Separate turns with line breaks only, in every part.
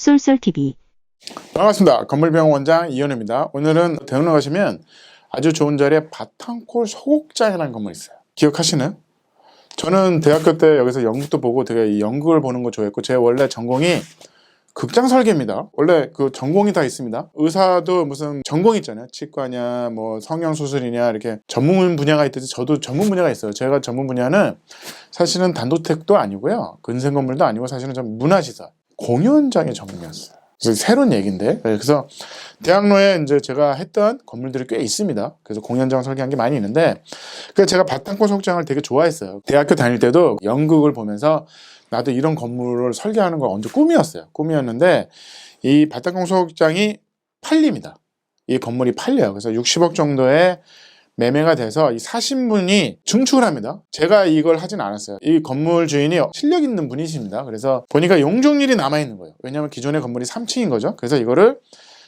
쏠쏠TV.
반갑습니다. 건물병 원장 이현우입니다. 오늘은 대학로 가시면 아주 좋은 자리에 바탕골 소극장이라는 건물이 있어요. 기억하시나요? 저는 대학교 때 여기서 연극도 보고 되게 이 연극을 보는 거 좋아했고, 제 원래 전공이 극장 설계입니다. 원래 그 전공이 다 있습니다. 의사도 무슨 전공이 있잖아요. 치과냐, 뭐 성형수술이냐, 이렇게 전문 분야가 있듯이 저도 전문 분야가 있어요. 제가 전문 분야는 사실은 단독택도 아니고요, 근생 건물도 아니고, 사실은 전 문화시설, 공연장의 전문이었어요. 그래서 새로운 얘기인데, 그래서 대학로에 이제 제가 했던 건물들이 꽤 있습니다. 그래서 공연장 설계한 게 많이 있는데, 그래서 제가 바탕골 소극장을 되게 좋아했어요. 대학교 다닐 때도 연극을 보면서 나도 이런 건물을 설계하는 거 언제 꿈이었어요. 꿈이었는데 이 바탕골 소극장이 팔립니다. 이 건물이 팔려요. 그래서 60억 정도의 매매가 돼서 이 사신 분이 증축을 합니다. 제가 이걸 하진 않았어요. 이 건물 주인이 실력 있는 분이십니다. 그래서 보니까 용적률이 남아있는 거예요. 왜냐하면 기존의 건물이 3층인 거죠. 그래서 이거를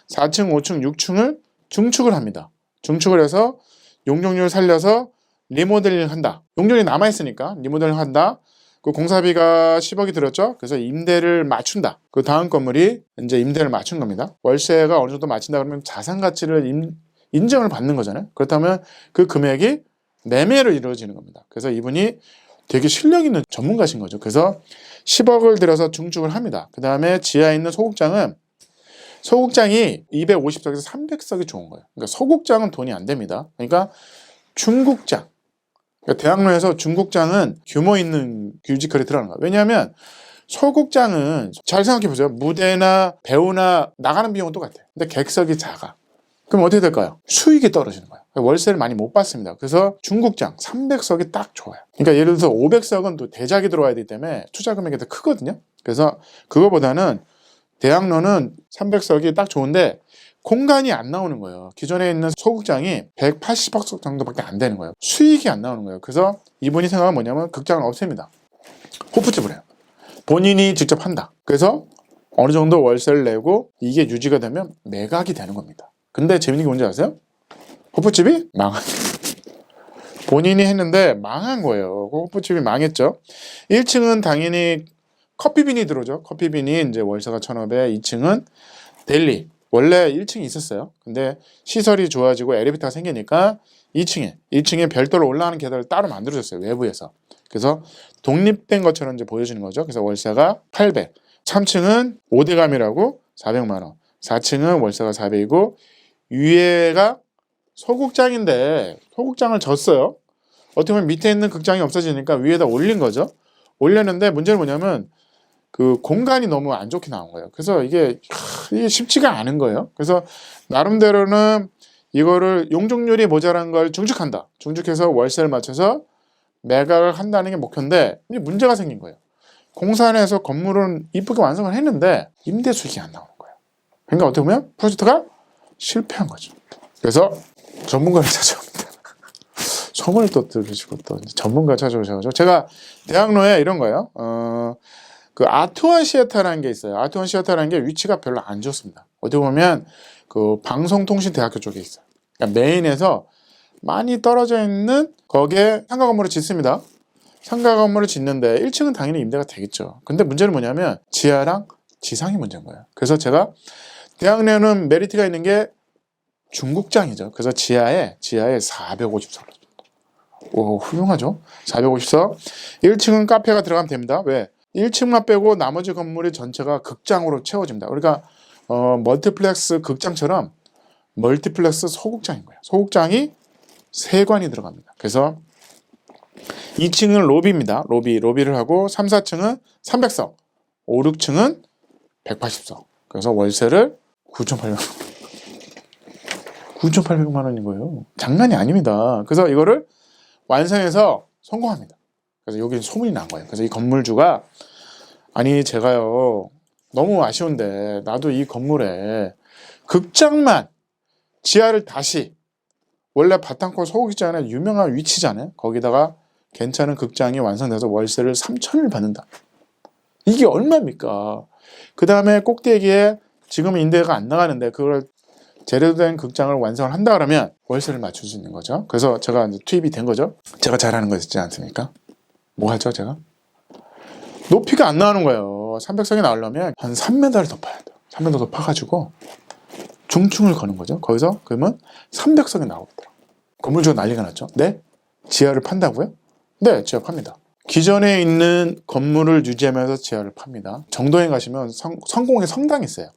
4층, 5층, 6층을 증축을 합니다. 증축을 해서 용적률을 살려서 리모델링을 한다. 용적률이 남아있으니까 리모델링을 한다. 그 공사비가 10억이 들었죠. 그래서 임대를 맞춘다. 그 다음 건물이 이제 임대를 맞춘 겁니다. 월세가 어느 정도 맞춘다 그러면 자산 가치를 인정을 받는 거잖아요. 그렇다면 그 금액이 매매로 이루어지는 겁니다. 그래서 이분이 되게 실력 있는 전문가신 거죠. 그래서 10억을 들여서 증축을 합니다. 그 다음에 지하에 있는 소극장이 250석에서 300석이 좋은 거예요. 그러니까 소극장은 돈이 안 됩니다. 그러니까 중국장. 그러니까 대학로에서 중국장은 규모 있는 뮤지컬이 들어가는 거예요. 왜냐하면 소극장은 잘 생각해 보세요. 무대나 배우나 나가는 비용은 똑같아요. 근데 객석이 작아. 그럼 어떻게 될까요? 수익이 떨어지는 거예요. 월세를 많이 못 받습니다. 그래서 중국장 300석이 딱 좋아요. 그러니까 예를 들어서 500석은 또 대작이 들어와야 되기 때문에 투자 금액이 더 크거든요. 그래서 그거보다는 대학로는 300석이 딱 좋은데 공간이 안 나오는 거예요. 기존에 있는 소극장이 180석 정도밖에 안 되는 거예요. 수익이 안 나오는 거예요. 그래서 이분이 생각은 뭐냐면 극장을 없앱니다. 호프집을 해요. 본인이 직접 한다. 그래서 어느 정도 월세를 내고 이게 유지가 되면 매각이 되는 겁니다. 근데 재밌는 게 뭔지 아세요? 호프집이 망한 본인이 했는데 망한 거예요. 호프집이 망했죠. 1층은 당연히 커피빈이 들어오죠. 커피빈이 이제 월세가 1,500, 2층은 델리. 원래 1층이 있었어요. 근데 시설이 좋아지고 엘리베이터가 생기니까 2층에 별도로 올라가는 계단을 따로 만들어줬어요. 외부에서. 그래서 독립된 것처럼 이제 보여지는 거죠. 그래서 월세가 800. 3층은 5대감이라고 400만 원. 4층은 월세가 400이고 위에가 소극장인데 소극장을 졌어요. 어떻게 보면 밑에 있는 극장이 없어지니까 위에다 올린 거죠. 올렸는데 문제는 뭐냐면 그 공간이 너무 안 좋게 나온 거예요. 그래서 이게 쉽지가 않은 거예요. 그래서 나름대로는 이거를 용적률이 모자란 걸 증축한다. 증축해서 월세를 맞춰서 매각을 한다는 게 목표인데 문제가 생긴 거예요. 공사해서 건물은 이쁘게 완성을 했는데 임대 수익이 안 나오는 거예요. 그러니까 어떻게 보면 프로젝트가 실패한 거죠. 그래서 전문가를 찾아옵니다. 소문을 또 들으시고 또 전문가 찾아오셔가지고 제가 대학로에 이런 거예요. 그 아트원 시애터라는 게 있어요. 아트원 시애터라는 게 위치가 별로 안 좋습니다. 어떻게 보면 그 방송통신대학교 쪽에 있어요. 그러니까 메인에서 많이 떨어져 있는 거기에 상가 건물을 짓습니다. 상가 건물을 짓는데 1층은 당연히 임대가 되겠죠. 근데 문제는 뭐냐면 지하랑 지상이 문제인 거예요. 그래서 제가 대학로는 메리트가 있는 게 중국장이죠. 그래서 지하에 450석. 오, 훌륭하죠? 450석. 1층은 카페가 들어가면 됩니다. 왜? 1층만 빼고 나머지 건물이 전체가 극장으로 채워집니다. 그러니까 멀티플렉스 극장처럼 멀티플렉스 소극장인 거예요. 소극장이 3관이 들어갑니다. 그래서 2층은 로비입니다. 로비를 하고 3, 4층은 300석, 5, 6층은 180석. 그래서 월세를 9,800만 원인 거예요. 장난이 아닙니다. 그래서 이거를 완성해서 성공합니다. 그래서 여기 소문이 난 거예요. 그래서 이 건물주가 아니 제가요 너무 아쉬운데 나도 이 건물에 극장만 지하를 다시 원래 바탕골 소극장의 유명한 위치잖아요. 거기다가 괜찮은 극장이 완성돼서 월세를 3,000을 받는다. 이게 얼마입니까? 그 다음에 꼭대기에 지금 임대가 안 나가는데 그걸 제대로 된 극장을 완성을 한다 그러면 월세를 맞출 수 있는 거죠. 그래서 제가 이제 투입이 된 거죠. 제가 잘하는 거 있지 않습니까? 뭐 하죠 제가? 높이가 안 나오는 거예요. 300석이 나오려면 한 3m를 더 파야 돼요. 3m 더 파가지고 중층을 거는 거죠. 거기서 그러면 300석이 나오더라고요. 건물주가 난리가 났죠. 네? 지하를 판다고요? 네, 지하 팝니다. 기존에 있는 건물을 유지하면서 지하를 팝니다. 정동에 가시면 성공의 성당이 있어요.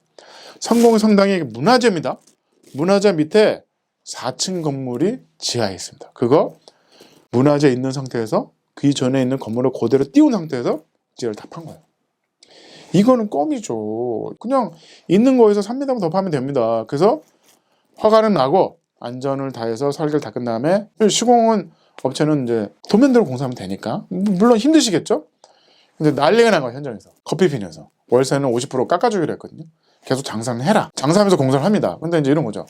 성공의 성당이 문화재입니다. 문화재 밑에 4층 건물이 지하에 있습니다. 그거 문화재 있는 상태에서 그 전에 있는 건물을 그대로 띄운 상태에서 지하를 다 판 거예요. 이거는 껌이죠. 그냥 있는 거에서 3m만 더 파면 됩니다. 그래서 허가는 나고 안전을 다해서 설계를 다 끝 다음에 시공은 업체는 이제 도면대로 공사하면 되니까 물론 힘드시겠죠? 근데 난리가 난 거야 현장에서. 커피 피면서 월세는 50% 깎아주기로 했거든요. 계속 장사는 해라. 장사하면서 공사를 합니다. 근데 이제 이런 거죠.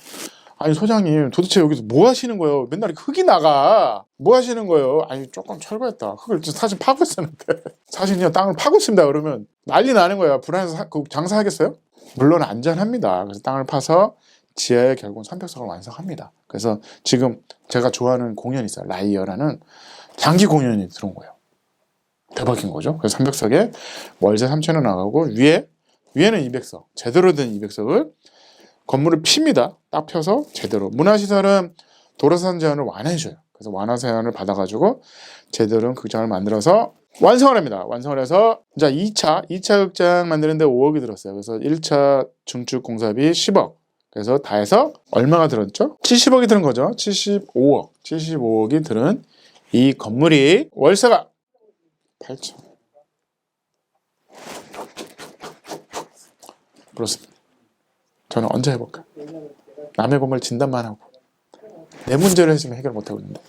아니 소장님 도대체 여기서 뭐 하시는 거예요? 맨날 흙이 나가. 뭐 하시는 거예요? 아니 조금 철거했다. 흙을 사실 파고 있었는데 사실요 땅을 파고 있습니다. 그러면 난리 나는 거야. 불안해서 장사하겠어요? 물론 안전합니다. 그래서 땅을 파서 지하에 결국은 300석을 완성합니다. 그래서 지금 제가 좋아하는 공연이 있어요. 라이어라는 장기 공연이 들어온 거예요. 대박인 거죠. 그래서 300석에 월세 3,000원 나가고 위에는 200석. 제대로 된 200석을 건물을 핍니다. 딱 펴서 제대로. 문화시설은 도로산 제한을 완화해줘요. 그래서 완화 제한을 받아가지고 제대로 극장을 만들어서 완성을 합니다. 완성을 해서 자 2차 극장 만드는데 5억이 들었어요. 그래서 1차 증축 공사비 10억. 그래서 다 해서 얼마가 들었죠? 70억이 들은 거죠. 75억이 들은 이 건물이 월세가 8천. 그렇습니다. 저는 언제 해볼까? 남의 건물 진단만 하고 내 문제를 했으면 해결 못하고 있는데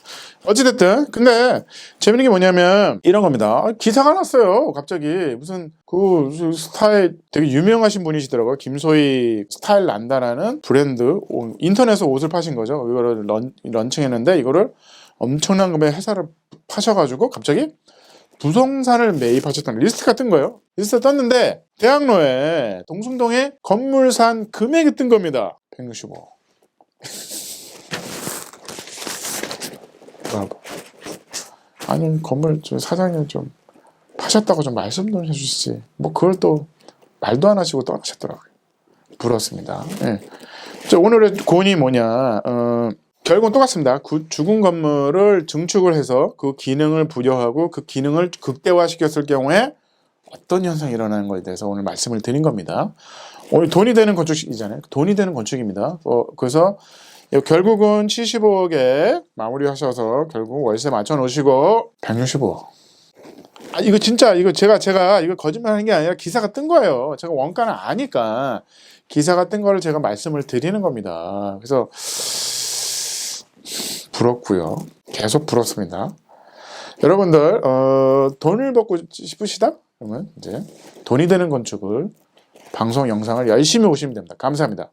어찌됐든 근데 재밌는 게 뭐냐면 이런 겁니다. 기사가 났어요. 갑자기 무슨 그 스타일 되게 유명하신 분이시더라고요. 김소희 스타일 난다라는 브랜드 인터넷에서 옷을 파신 거죠. 이거를 런칭했는데 이거를 엄청난 금액의 회사를 파셔가지고 갑자기 부동산을 매입하셨다는 리스트가 뜬 거예요. 리스트가 떴는데 대학로에 동숭동에 건물 산 금액이 뜬 겁니다. 165억. 아니 건물 좀 사장님 좀 파셨다고 좀 말씀 좀 해주시지. 뭐 그걸 또 말도 안 하시고 떠나셨더라고요. 부럽습니다. 네. 오늘의 고언이 뭐냐? 결국은 똑같습니다. 죽은 건물을 증축을 해서 그 기능을 부여하고 그 기능을 극대화시켰을 경우에 어떤 현상이 일어나는 것에 대해서 오늘 말씀을 드린 겁니다. 오늘 돈이 되는 건축이잖아요. 돈이 되는 건축입니다. 그래서 결국은 75억에 마무리하셔서 결국 월세 맞춰 놓으시고 165억. 이거 진짜 이거 제가 이거 거짓말하는 게 아니라 기사가 뜬 거예요. 제가 원가는 아니까 기사가 뜬 거를 제가 말씀을 드리는 겁니다. 그래서 부럽고요. 계속 부럽습니다. 여러분들 돈을 벌고 싶으시다? 그러면 이제 돈이 되는 건축을 방송 영상을 열심히 보시면 됩니다. 감사합니다.